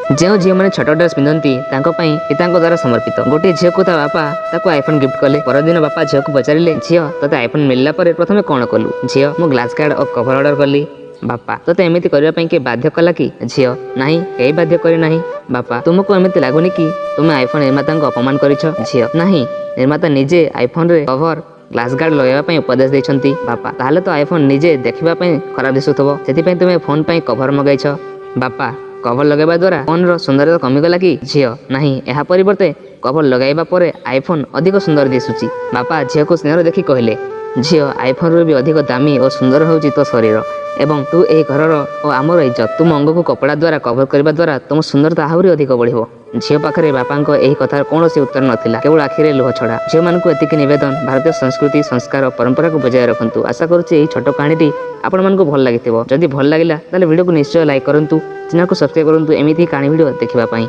ଯେଉଁ ଝିଅମାନେ ଛୋଟ ଡ୍ରେସ୍ ପିନ୍ଧନ୍ତି ତାଙ୍କ ପାଇଁ ପିତାଙ୍କ ଦ୍ୱାରା ସମର୍ପିତ। ଗୋଟିଏ ଝିଅକୁ ତା ବାପା ତାକୁ ଆଇଫୋନ୍ ଗିଫ୍ଟ କଲେ। ପରଦିନ ବାପା ଝିଅକୁ ପଚାରିଲେ, ଝିଅ ତୋତେ ଆଇଫୋନ୍ ମିଳିଲା ପରେ ପ୍ରଥମେ କ'ଣ କଲୁ? ଝିଅ, ମୁଁ ଗ୍ଲାସ୍ ଗାର୍ଡ ଓ କଭର ଅର୍ଡର କଲି। ବାପା, ତୋତେ ଏମିତି କରିବା ପାଇଁ କିଏ ବାଧ୍ୟ କଲା କି? ଝିଅ, ନାହିଁ, କେହି ବାଧ୍ୟ କରି ନାହିଁ। ବାପା, ତୁମକୁ ଏମିତି ଲାଗୁନି କି ତୁମେ ଆଇଫୋନ୍ ନିର୍ମାତାଙ୍କୁ ଅପମାନ କରିଛ? ଝିଅ, ନାହିଁ, ନିର୍ମାତା ନିଜେ ଆଇଫୋନ୍ରେ କଭର ଗ୍ଲାସ୍ ଗାର୍ଡ ଲଗାଇବା ପାଇଁ ଉପଦେଶ ଦେଇଛନ୍ତି। ବାପା, ତାହେଲେ ତ ଆଇଫୋନ୍ ନିଜେ ଦେଖିବା ପାଇଁ ଖରାପ ଦିଶୁଥିବ, ସେଥିପାଇଁ ତୁମେ ଫୋନ୍ ପାଇଁ କଭର ମଗାଇଛ। ବାପା, କଭର ଲଗାଇବା ଦ୍ୱାରା ଫୋନ୍ର ସୁନ୍ଦରତା କମିଗଲା କି? ଝିଅ, ନାହିଁ, ଏହା ପରିବର୍ତ୍ତେ କଭର ଲଗାଇବା ପରେ ଆଇଫୋନ୍ ଅଧିକ ସୁନ୍ଦର ଦିଶୁଛି। ବାପା ଝିଅକୁ ସ୍ନେହରେ ଦେଖି କହିଲେ, ଝିଅ, ଆଇଫୋନ୍ରୁ ବି ଅଧିକ ଦାମୀ ଓ ସୁନ୍ଦର ହେଉଛି ତୋ ଶରୀର ଏବଂ ତୁ ଏହି ଘରର ଓ ଆମର ଇଜ୍ଜତ। ତୁମ ଅଙ୍ଗକୁ କପଡ଼ା ଦ୍ୱାରା କଭର କରିବା ଦ୍ୱାରା ତୁମ ସୁନ୍ଦରତା ଆହୁରି ଅଧିକ ବଢ଼ିବ। ଝିଅ ପାଖରେ ବାପାଙ୍କ ଏହି କଥାର କୌଣସି ଉତ୍ତର ନଥିଲା, କେବଳ ଆଖିରେ ଲୁହ ଛଡ଼ା। ଝିଅମାନଙ୍କୁ ଏତିକି ନିବେଦନ, ଭାରତୀୟ ସଂସ୍କୃତି, ସଂସ୍କାର ଓ ପରମ୍ପରାକୁ ବଜାୟ ରଖନ୍ତୁ। ଆଶା କରୁଛି ଏହି ଛୋଟ କାହାଣୀଟି ଆପଣମାନଙ୍କୁ ଭଲ ଲାଗିଥିବ। ଯଦି ଭଲ ଲାଗିଲା ତାହେଲେ ଭିଡ଼ିଓକୁ ନିଶ୍ଚୟ ଲାଇକ୍ କରନ୍ତୁ, ଚ୍ୟାନେଲକୁ ସବସ୍କ୍ରାଇବ୍ କରନ୍ତୁ ଏମିତି କାହାଣୀ ଭିଡ଼ିଓ ଦେଖିବା ପାଇଁ।